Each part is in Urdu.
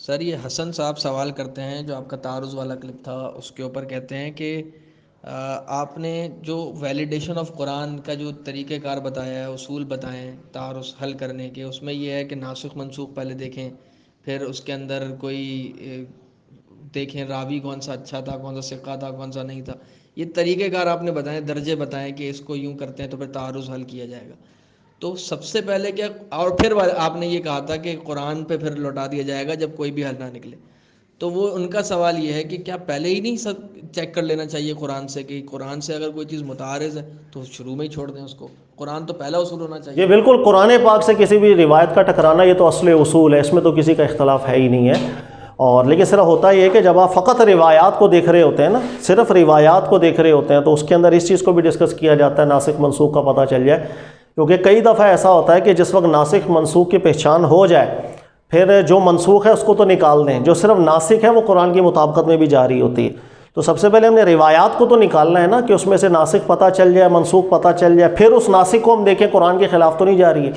سر یہ حسن صاحب سوال کرتے ہیں، جو آپ کا تعارض والا کلپ تھا اس کے اوپر کہتے ہیں کہ آپ نے جو ویلیڈیشن آف قرآن کا جو طریقہ کار بتایا ہے، اصول بتائے ہیں تعارض حل کرنے کے، اس میں یہ ہے کہ ناسخ منسوخ پہلے دیکھیں، پھر اس کے اندر کوئی دیکھیں راوی کون سا اچھا تھا، کون سا ثقہ تھا، کون سا نہیں تھا. یہ طریقہ کار آپ نے بتائیں، درجے بتائیں کہ اس کو یوں کرتے ہیں تو پھر تعارض حل کیا جائے گا. تو سب سے پہلے کیا، اور پھر آپ نے یہ کہا تھا کہ قرآن پہ پھر لوٹا دیا جائے گا جب کوئی بھی حل نہ نکلے. تو وہ ان کا سوال یہ ہے کہ کیا پہلے ہی نہیں سب چیک کر لینا چاہیے قرآن سے، کہ قرآن سے اگر کوئی چیز متعارض ہے تو شروع میں ہی چھوڑ دیں اس کو، قرآن تو پہلا اصول ہونا یہ چاہیے. بالکل قرآن پاک سے کسی بھی روایت کا ٹکرانا یہ تو اصل اصول ہے، اس میں تو کسی کا اختلاف ہے ہی نہیں ہے. اور لیکن صرف ہوتا یہ ہے کہ جب آپ فقط روایات کو دیکھ رہے ہوتے ہیں نا، صرف روایات کو دیکھ رہے ہوتے ہیں، تو اس کے اندر اس چیز کو بھی ڈسکس کیا جاتا ہے ناسخ منسوخ کا پتہ چل جائے. کیونکہ کئی دفعہ ایسا ہوتا ہے کہ جس وقت ناسخ منسوخ کی پہچان ہو جائے، پھر جو منسوخ ہے اس کو تو نکال دیں، جو صرف ناسخ ہے وہ قرآن کی مطابقت میں بھی جاری ہوتی ہے. تو سب سے پہلے ہم نے روایات کو تو نکالنا ہے نا، کہ اس میں سے ناسخ پتہ چل جائے، منسوخ پتہ چل جائے، پھر اس ناسخ کو ہم دیکھیں قرآن کے خلاف تو نہیں جا رہی ہے.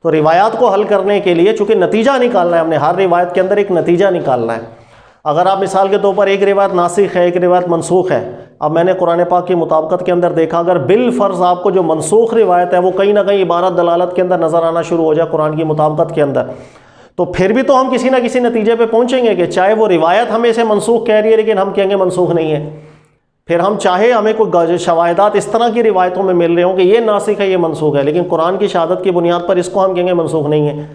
تو روایات کو حل کرنے کے لیے چونکہ نتیجہ نکالنا ہے، ہم نے ہر روایت کے اندر ایک نتیجہ نکالنا ہے. اگر آپ مثال کے طور پر ایک روایت ناسخ ہے، ایک روایت منسوخ ہے، اب میں نے قرآن پاک کی مطابقت کے اندر دیکھا، اگر بالفرض آپ کو جو منسوخ روایت ہے وہ کہیں نہ کہیں عبارت دلالت کے اندر نظر آنا شروع ہو جائے قرآن کی مطابقت کے اندر، تو پھر بھی تو ہم کسی نہ کسی نتیجے پہ پہنچیں گے کہ چاہے وہ روایت ہمیں اسے منسوخ کہہ رہی ہے لیکن ہم کہیں گے منسوخ نہیں ہے. پھر ہم چاہے ہمیں کوئی شواہدات اس طرح کی روایتوں میں مل رہے ہوں کہ یہ ناسخ ہے، یہ منسوخ ہے، لیکن قرآن کی شہادت کی بنیاد پر اس کو ہم کہیں گے منسوخ نہیں ہے.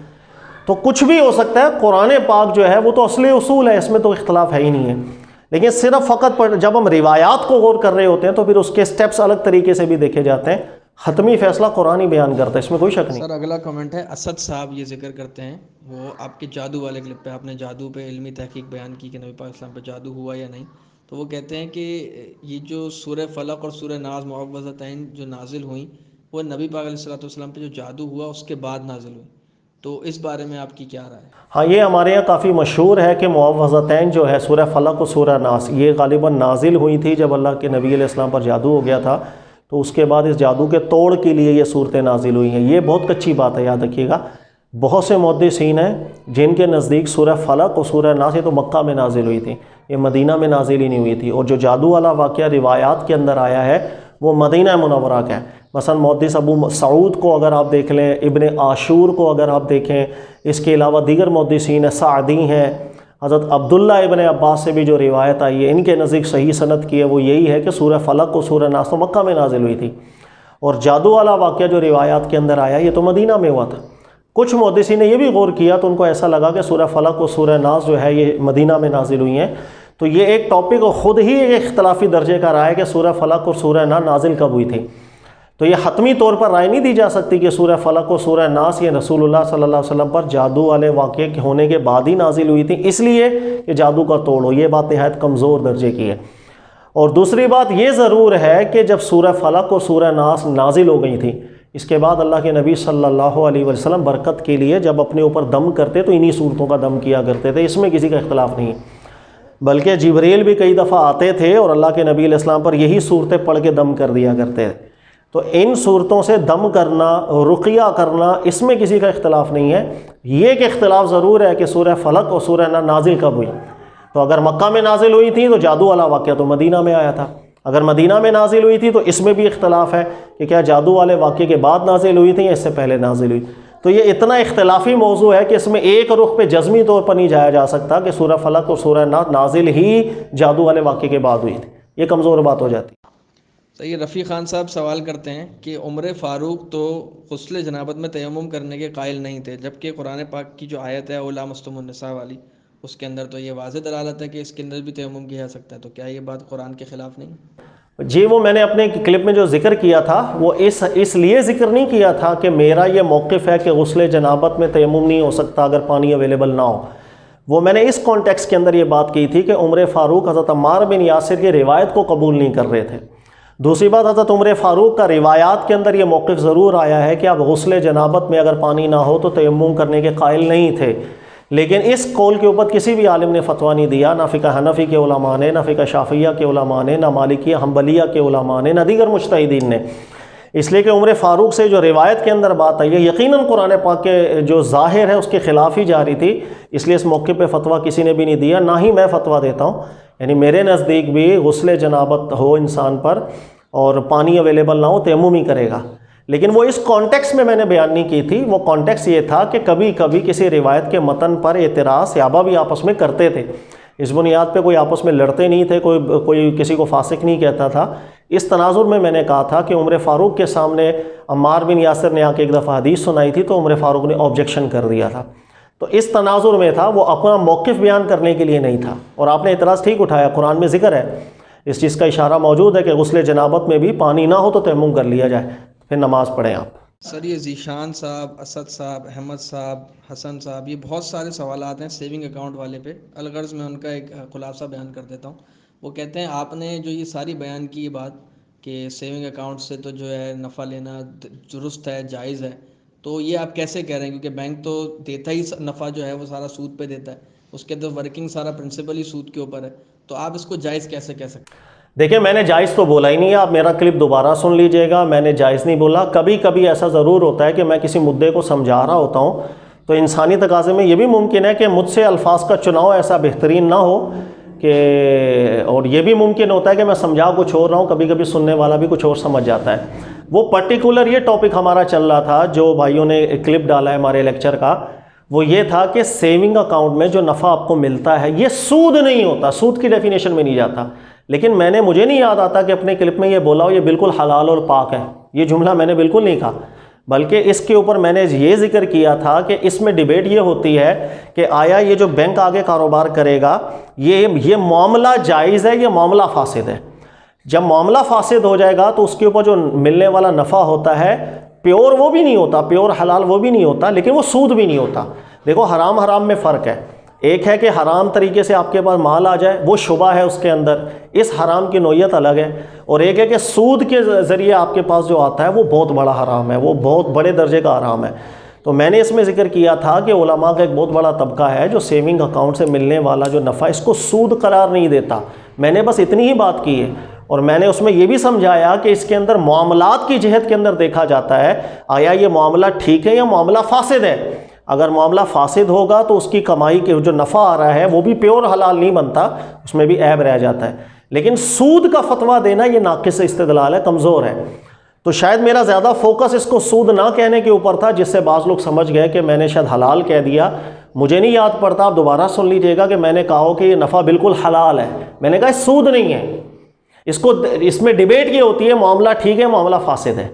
تو کچھ بھی ہو سکتا ہے. قرآن پاک جو ہے وہ تو اصل اصول ہے، اس میں تو اختلاف ہے ہی نہیں ہے. لیکن صرف فقط جب ہم روایات کو غور کر رہے ہوتے ہیں تو پھر اس کے سٹیپس الگ طریقے سے بھی دیکھے جاتے ہیں. حتمی فیصلہ قرآن ہی بیان کرتا ہے، اس میں کوئی شک نہیں. سر اگلا کمنٹ ہے، اسد صاحب یہ ذکر کرتے ہیں، وہ آپ کے جادو والے کلپ پہ آپ نے جادو پہ علمی تحقیق بیان کی کہ نبی پاک اسلام پہ جادو ہوا یا نہیں. تو وہ کہتے ہیں کہ یہ جو سورہ فلق اور سورہ ناز معوذتین جو نازل ہوئیں، وہ نبی پاک علیہ الصلوۃ والسلام پہ جو جادو ہوا اس کے بعد نازل ہوئی. تو اس بارے میں آپ کی کیا رائے ہے؟ ہاں، یہ ہمارے یہاں کافی مشہور ہے کہ معوذتین جو ہے سورہ فلق و سورہ ناس، یہ غالباً نازل ہوئی تھی جب اللہ کے نبی علیہ السلام پر جادو ہو گیا تھا، تو اس کے بعد اس جادو کے توڑ کے لیے یہ صورتیں نازل ہوئی ہیں. یہ بہت کچی بات ہے، یاد رکھیے گا. بہت سے محدثین ہیں جن کے نزدیک سورہ فلق اور سورہ ناس یہ تو مکہ میں نازل ہوئی تھی، یہ مدینہ میں نازل ہی نہیں ہوئی تھی. اور جو جادو والا واقعہ روایات کے اندر آیا ہے وہ مدینہ منورہ کا ہے. مثلا محدث ابو سعود کو اگر آپ دیکھ لیں، ابن عاشور کو اگر آپ دیکھیں، اس کے علاوہ دیگر محدثین سعدی ہیں، حضرت عبداللہ ابن عباس سے بھی جو روایت آئی ہے، ان کے نزدیک صحیح سند کی ہے وہ یہی ہے کہ سورہ فلق و سورہ ناس تو مکہ میں نازل ہوئی تھی، اور جادو والا واقعہ جو روایات کے اندر آیا یہ تو مدینہ میں ہوا تھا. کچھ محدثین نے یہ بھی غور کیا تو ان کو ایسا لگا کہ سورہ فلق و سورہ ناس جو ہے یہ مدینہ میں نازل ہوئی ہیں. تو یہ ایک ٹاپک خود ہی ایک اختلافی درجے کا رہا ہے کہ سورہ فلق اور سورہ ناس نازل کب ہوئی تھی. تو یہ حتمی طور پر رائے نہیں دی جا سکتی کہ سورہ فلق و سورہ ناس یہ رسول اللہ صلی اللہ علیہ وسلم پر جادو والے واقعے ہونے کے بعد ہی نازل ہوئی تھی اس لیے کہ جادو کا توڑ ہو. یہ بات نہایت کمزور درجے کی ہے. اور دوسری بات یہ ضرور ہے کہ جب سورہ فلق و سورہ ناس نازل ہو گئی تھی، اس کے بعد اللہ کے نبی صلی اللہ علیہ وسلم برکت کے لیے جب اپنے اوپر دم کرتے تو انہی صورتوں کا دم کیا کرتے تھے، اس میں کسی کا اختلاف نہیں ہے. بلکہ جبریل بھی کئی دفعہ آتے تھے اور اللہ کے نبی علیہ السلام پر یہی صورتیں پڑھ کے دم کر دیا کرتے تھے. تو ان صورتوں سے دم کرنا، رقیہ کرنا، اس میں کسی کا اختلاف نہیں ہے. یہ ایک اختلاف ضرور ہے کہ سورہ فلق اور سورہ ناس نازل کب ہوئی. تو اگر مکہ میں نازل ہوئی تھی تو جادو والا واقعہ تو مدینہ میں آیا تھا. اگر مدینہ میں نازل ہوئی تھی تو اس میں بھی اختلاف ہے کہ کیا جادو والے واقعے کے بعد نازل ہوئی تھی یا اس سے پہلے نازل ہوئی. تو یہ اتنا اختلافی موضوع ہے کہ اس میں ایک رخ پہ جزمی طور پر نہیں جایا جا سکتا کہ سورہ فلق اور سورہ ناس نازل ہی جادو والے واقعے کے بعد ہوئی تھی. یہ کمزور بات ہو جاتی. صحیح. رفیع خان صاحب سوال کرتے ہیں کہ عمر فاروق تو غسل جنابت میں تیمم کرنے کے قائل نہیں تھے، جبکہ قرآن پاک کی جو آیت ہے او لامستم النساء والی، اس کے اندر تو یہ واضح دلالت ہے کہ اس کے اندر بھی تیمم کیا جا سکتا ہے. تو کیا یہ بات قرآن کے خلاف نہیں؟ جی، وہ میں نے اپنے کلپ میں جو ذکر کیا تھا وہ اس لیے ذکر نہیں کیا تھا کہ میرا یہ موقف ہے کہ غسل جنابت میں تیمم نہیں ہو سکتا اگر پانی اویلیبل نہ ہو. وہ میں نے اس کانٹیکس کے اندر یہ بات کی تھی کہ عمر فاروق حضرت عمار بن یاسر کی روایت کو قبول نہیں کر رہے تھے. دوسری بات، حضرت عمر فاروق کا روایات کے اندر یہ موقف ضرور آیا ہے کہ اب غسل جنابت میں اگر پانی نہ ہو تو تیمم کرنے کے قائل نہیں تھے. لیکن اس قول کے اوپر کسی بھی عالم نے فتویٰ نہیں دیا، نہ فقہ حنفی کے علماء نے، نہ فقہ شافعیہ کے علماء نے، نہ مالکیہ حنبلیہ کے علماء نے، نہ دیگر مجتہدین نے. اس لیے کہ عمر فاروق سے جو روایت کے اندر بات آئی ہے یقیناً قرآن پاک کے جو ظاہر ہے اس کے خلاف ہی جاری تھی، اس لیے اس موقع پہ فتویٰ کسی نے بھی نہیں دیا، نہ ہی میں فتویٰ دیتا ہوں۔ یعنی میرے نزدیک بھی غسل جنابت ہو انسان پر اور پانی اویلیبل نہ ہو، تیمم ہی کرے گا، لیکن وہ اس کانٹیکس میں نے بیان نہیں کی تھی۔ وہ کانٹیکس یہ تھا کہ کبھی کبھی کسی روایت کے متن پر اعتراض صحابہ بھی آپس میں کرتے تھے، اس بنیاد پہ کوئی آپس میں لڑتے نہیں تھے، کوئی کسی کو فاسق نہیں کہتا تھا۔ اس تناظر میں نے کہا تھا کہ عمر فاروق کے سامنے عمار بن یاسر نے آ کے ایک دفعہ حدیث سنائی تھی تو عمر فاروق نے آبجیکشن کر دیا تھا، تو اس تناظر میں تھا، وہ اپنا موقف بیان کرنے کے لیے نہیں تھا۔ اور آپ نے اعتراض ٹھیک اٹھایا، قرآن میں ذکر ہے، اس چیز کا اشارہ موجود ہے کہ غسل جنابت میں بھی پانی نہ ہو تو تیمم کر لیا جائے، پھر نماز پڑھیں آپ۔ سر یہ ذیشان صاحب، اسد صاحب، احمد صاحب، حسن صاحب، یہ بہت سارے سوالات ہیں سیونگ اکاؤنٹ والے پہ، الغرض میں ان کا ایک خلاصہ بیان کر دیتا ہوں۔ وہ کہتے ہیں آپ نے جو یہ ساری بیان کی بات کہ سیونگ اکاؤنٹ سے تو جو ہے نفع لینا درست ہے، جائز ہے، تو یہ آپ کیسے کہہ رہے ہیں؟ کیونکہ بینک تو دیتا ہی نفع جو ہے وہ سارا سود پہ دیتا ہے، اس کے تو ورکنگ سارا پرنسپل ہی سود کے اوپر ہے، تو آپ اس کو جائز کیسے کہہ سکتے ہیں؟ دیکھیں میں نے جائز تو بولا ہی نہیں ہے، آپ میرا کلپ دوبارہ سن لیجئے گا، میں نے جائز نہیں بولا۔ کبھی کبھی ایسا ضرور ہوتا ہے کہ میں کسی مدعے کو سمجھا رہا ہوتا ہوں تو انسانی تقاضے میں یہ بھی ممکن ہے کہ مجھ سے الفاظ کا چناؤ ایسا بہترین نہ ہو کہ، اور یہ بھی ممکن ہوتا ہے کہ میں سمجھا کچھ اور رہا ہوں، کبھی کبھی سننے والا بھی کچھ اور سمجھ جاتا ہے۔ وہ پرٹیکولر یہ ٹاپک ہمارا چل رہا تھا جو بھائیوں نے کلپ ڈالا ہے ہمارے لیکچر کا، وہ یہ تھا کہ سیونگ اکاؤنٹ میں جو نفع آپ کو ملتا ہے یہ سود نہیں ہوتا، سود کی ڈیفینیشن میں نہیں جاتا۔ لیکن مجھے نہیں یاد آتا کہ اپنے کلپ میں یہ بولا ہو یہ بالکل حلال اور پاک ہے، یہ جملہ میں نے بالکل نہیں کہا، بلکہ اس کے اوپر میں نے یہ ذکر کیا تھا کہ اس میں ڈیبیٹ یہ ہوتی ہے کہ آیا یہ جو بینک آگے کاروبار کرے گا یہ معاملہ جائز ہے، یہ معاملہ فاسد ہے۔ جب معاملہ فاسد ہو جائے گا تو اس کے اوپر جو ملنے والا نفع ہوتا ہے پیور وہ بھی نہیں ہوتا، پیور حلال وہ بھی نہیں ہوتا، لیکن وہ سود بھی نہیں ہوتا۔ دیکھو حرام میں فرق ہے، ایک ہے کہ حرام طریقے سے آپ کے پاس مال آ جائے، وہ شبہ ہے اس کے اندر، اس حرام کی نوعیت الگ ہے، اور ایک ہے کہ سود کے ذریعے آپ کے پاس جو آتا ہے وہ بہت بڑا حرام ہے، وہ بہت بڑے درجے کا حرام ہے۔ تو میں نے اس میں ذکر کیا تھا کہ علماء کا ایک بہت بڑا طبقہ ہے جو سیونگ اکاؤنٹ سے ملنے والا جو نفع اس کو سود قرار نہیں دیتا۔ میں نے بس اتنی ہی بات کی ہے، اور میں نے اس میں یہ بھی سمجھایا کہ اس کے اندر معاملات کی جہت کے اندر دیکھا جاتا ہے، آیا یہ معاملہ ٹھیک ہے یا معاملہ فاسد ہے۔ اگر معاملہ فاسد ہوگا تو اس کی کمائی کے جو نفع آ رہا ہے وہ بھی پیور حلال نہیں بنتا، اس میں بھی عیب رہ جاتا ہے۔ لیکن سود کا فتویٰ دینا یہ ناقص استدلال ہے، کمزور ہے۔ تو شاید میرا زیادہ فوکس اس کو سود نہ کہنے کے اوپر تھا، جس سے بعض لوگ سمجھ گئے کہ میں نے شاید حلال کہہ دیا۔ مجھے نہیں یاد پڑتا، آپ دوبارہ سن لیجئے گا کہ میں نے کہا ہو کہ یہ نفع بالکل حلال ہے، میں نے کہا سود نہیں ہے۔ اس میں ڈیبیٹ یہ ہوتی ہے معاملہ ٹھیک ہے معاملہ فاسد ہے،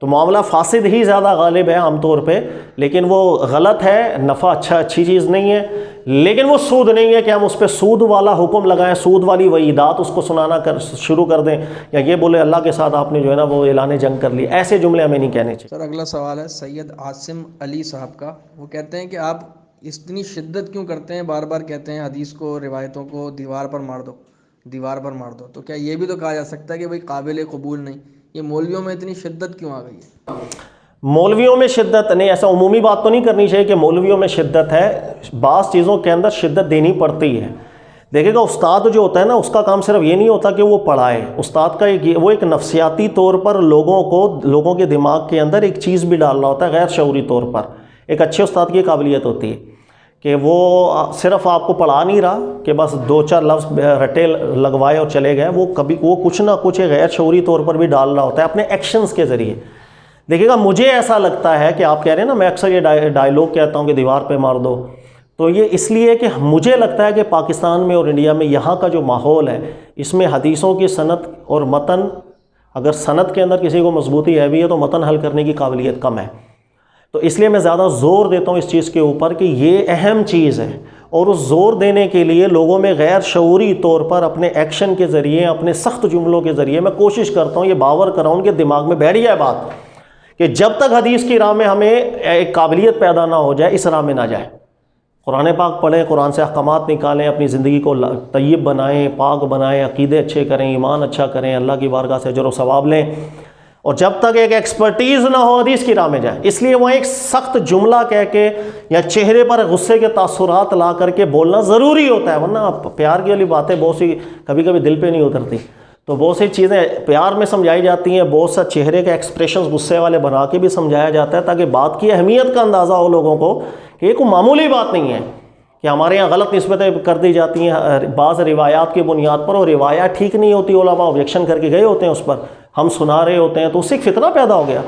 تو معاملہ فاسد ہی زیادہ غالب ہے عام طور پہ، لیکن وہ غلط ہے، نفع اچھی چیز نہیں ہے، لیکن وہ سود نہیں ہے کہ ہم اس پہ سود والا حکم لگائیں، سود والی وعیدات اس کو سنانا شروع کر دیں، یا یہ بولے اللہ کے ساتھ آپ نے جو ہے نا وہ اعلان جنگ کر لی، ایسے جملے ہمیں نہیں کہنے چاہیے۔ سر اگلا سوال ہے سید عاصم علی صاحب کا، وہ کہتے ہیں کہ آپ اتنی شدت کیوں کرتے ہیں، بار بار کہتے ہیں حدیث کو، روایتوں کو دیوار پر مار دو، دیوار پر مار دو، تو کیا یہ بھی تو کہا جا سکتا ہے کہ بھائی قابل قبول نہیں؟ یہ مولویوں میں اتنی شدت کیوں آ گئی ہے؟ مولویوں میں شدت نہیں، ایسا عمومی بات تو نہیں کرنی چاہیے کہ مولویوں میں شدت ہے، بعض چیزوں کے اندر شدت دینی پڑتی ہے۔ دیکھیں گا استاد جو ہوتا ہے نا، اس کا کام صرف یہ نہیں ہوتا کہ وہ پڑھائے، استاد کا وہ ایک نفسیاتی طور پر لوگوں کے دماغ کے اندر ایک چیز بھی ڈالنا ہوتا ہے، غیر شعوری طور پر۔ ایک اچھے استاد کی قابلیت ہوتی ہے کہ وہ صرف آپ کو پڑھا نہیں رہا کہ بس 2-4 لفظ رٹے لگوائے اور چلے گئے، وہ کچھ نہ کچھ غیر شعوری طور پر بھی ڈال رہا ہوتا ہے اپنے ایکشنز کے ذریعے۔ دیکھیے گا مجھے ایسا لگتا ہے کہ آپ کہہ رہے ہیں نا، میں اکثر یہ ڈائیلاگ کہتا ہوں کہ دیوار پہ مار دو، تو یہ اس لیے کہ مجھے لگتا ہے کہ پاکستان میں اور انڈیا میں یہاں کا جو ماحول ہے، اس میں حدیثوں کی سند اور متن، اگر سند کے اندر کسی کو مضبوطی ہے بھی ہے تو متن حل کرنے کی قابلیت کم ہے۔ تو اس لیے میں زیادہ زور دیتا ہوں اس چیز کے اوپر کہ یہ اہم چیز ہے، اور اس زور دینے کے لیے لوگوں میں غیر شعوری طور پر اپنے ایکشن کے ذریعے، اپنے سخت جملوں کے ذریعے میں کوشش کرتا ہوں یہ باور کراؤں کہ دماغ میں بیٹھ جائے بات کہ جب تک حدیث کی راہ میں ہمیں ایک قابلیت پیدا نہ ہو جائے، اس راہ میں نہ جائے۔ قرآن پاک پڑھیں، قرآن سے احکامات نکالیں، اپنی زندگی کو طیب بنائیں، پاک بنائیں، عقیدے اچھے کریں، ایمان اچھا کریں، اللہ کی بارگاہ سے اجر و ثواب لیں، اور جب تک ایک ایکسپرٹیز نہ ہو حدیث کی راہ میں جائیں۔ اس لیے وہ ایک سخت جملہ کہہ کے یا چہرے پر غصے کے تاثرات لا کر کے بولنا ضروری ہوتا ہے، ورنہ پیار کی والی باتیں بہت سی کبھی کبھی دل پہ نہیں اترتی۔ تو بہت سی چیزیں پیار میں سمجھائی جاتی ہیں، بہت سا چہرے کے ایکسپریشنز غصے والے بنا کے بھی سمجھایا جاتا ہے تاکہ بات کی اہمیت کا اندازہ ہو لوگوں کو کہ یہ کوئی معمولی بات نہیں ہے کہ ہمارے یہاں غلط نسبتیں کر دی جاتی ہیں بعض روایات کی بنیاد پر، اور روایات ٹھیک نہیں ہوتی، علماء آبجیکشن کر کے گئے ہوتے ہیں اس پر، ہم سنا رہے ہوتے ہیں، تو اس سے ایک فتنہ پیدا ہو گیا۔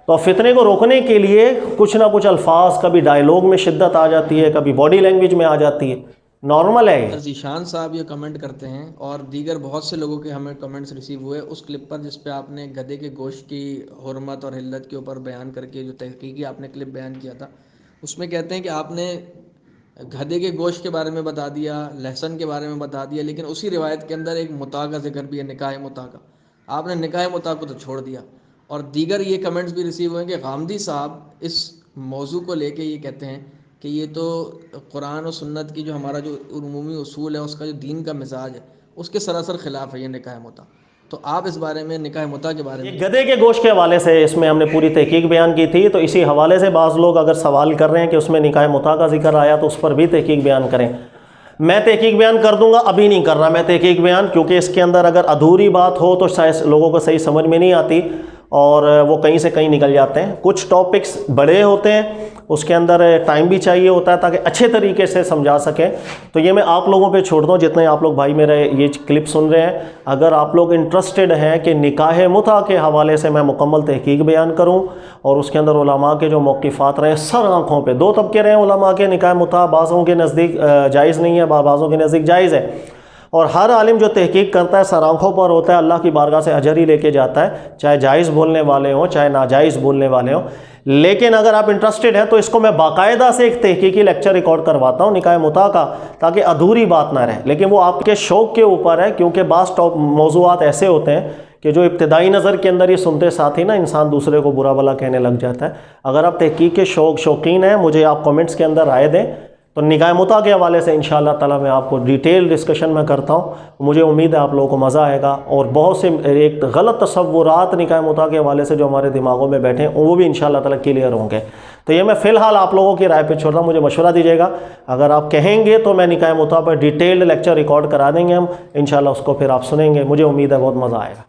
تو فتنے کو روکنے کے لیے کچھ نہ کچھ الفاظ، کبھی ڈائیلاگ میں شدت آ جاتی ہے، کبھی باڈی لینگویج میں آ جاتی ہے، نارمل ہے۔ ذیشان صاحب یہ کمنٹ کرتے ہیں، اور دیگر بہت سے لوگوں کے ہمیں کمنٹس ریسیو ہوئے اس کلپ پر جس پہ آپ نے گدھے کے گوشت کی حرمت اور حلت کے اوپر بیان کر کے جو تحقیقی آپ نے کلپ بیان کیا تھا، اس میں کہتے ہیں کہ آپ نے گدھے کے گوشت کے بارے میں بتا دیا، لہسن کے بارے میں بتا دیا، لیکن اسی روایت کے اندر ایک متاع کا ذکر بھی ہے، نکاح متاع کا۔ آپ نے نکاح متاع کو تو چھوڑ دیا۔ اور دیگر یہ کمنٹس بھی ریسیو ہوئے کہ غامدی صاحب اس موضوع کو لے کے یہ کہتے ہیں کہ یہ تو قرآن و سنت کی جو ہمارا جو عمومی اصول ہے، اس کا جو دین کا مزاج ہے، اس کے سراسر خلاف ہے یہ نکاح متاع۔ تو آپ اس بارے میں، نکاح متاع کے بارے میں، یہ گدھے کے گوشت کے حوالے سے اس میں ہم نے پوری تحقیق بیان کی تھی، تو اسی حوالے سے بعض لوگ اگر سوال کر رہے ہیں کہ اس میں نکاح متاع کا ذکر آیا تو اس پر بھی تحقیق بیان کریں۔ میں تحقیق بیان کر دوں گا، ابھی نہیں کر رہا میں تحقیق بیان، کیونکہ اس کے اندر اگر ادھوری بات ہو تو شاید لوگوں کو صحیح سمجھ میں نہیں آتی اور وہ کہیں سے کہیں نکل جاتے ہیں۔ کچھ ٹاپکس بڑے ہوتے ہیں، اس کے اندر ٹائم بھی چاہیے ہوتا ہے تاکہ اچھے طریقے سے سمجھا سکیں، تو یہ میں آپ لوگوں پہ چھوڑ دوں، جتنے آپ لوگ بھائی میرے یہ کلپ سن رہے ہیں، اگر آپ لوگ انٹرسٹڈ ہیں کہ نکاح متعہ کے حوالے سے میں مکمل تحقیق بیان کروں اور اس کے اندر علماء کے جو موقفات رہے سر آنکھوں پہ، دو طبقے رہے علماء کے، نکاح متعہ بعضوں کے نزدیک جائز نہیں ہے، بعضوں کے نزدیک جائز ہے، اور ہر عالم جو تحقیق کرتا ہے سر آنکھوں پر ہوتا ہے، اللہ کی بارگاہ سے اجر ہی لے کے جاتا ہے، چاہے جائز بولنے والے ہوں چاہے ناجائز بولنے والے ہوں۔ لیکن اگر آپ انٹرسٹڈ ہیں تو اس کو میں باقاعدہ سے ایک تحقیقی لیکچر ریکارڈ کرواتا ہوں نکاح متعہ کا، تاکہ ادھوری بات نہ رہے، لیکن وہ آپ کے شوق کے اوپر ہے، کیونکہ بعض موضوعات ایسے ہوتے ہیں کہ جو ابتدائی نظر کے اندر ہی سنتے ساتھ ہی نا انسان دوسرے کو برا بھلا کہنے لگ جاتا ہے۔ اگر آپ تحقیق کے شوقین ہیں، مجھے آپ کمنٹس کے اندر رائے دیں، تو نکاح متعہ کے حوالے سے انشاءاللہ تعالیٰ میں آپ کو ڈیٹیل ڈسکشن میں کرتا ہوں۔ مجھے امید ہے آپ لوگوں کو مزہ آئے گا، اور بہت سے ایک غلط تصورات نکاح متعہ کے حوالے سے جو ہمارے دماغوں میں بیٹھے ہیں وہ بھی انشاءاللہ تعالیٰ کلیئر ہوں گے۔ تو یہ میں فی الحال آپ لوگوں کی رائے پہ چھوڑ رہا ہوں، مجھے مشورہ دیجیے گا، اگر آپ کہیں گے تو میں نکاح متعہ پر ڈیٹیلڈ لیکچر ریکارڈ کرا دیں گے ہم انشاءاللہ، اس کو پھر آپ سنیں گے، مجھے امید ہے بہت مزہ آئے گا۔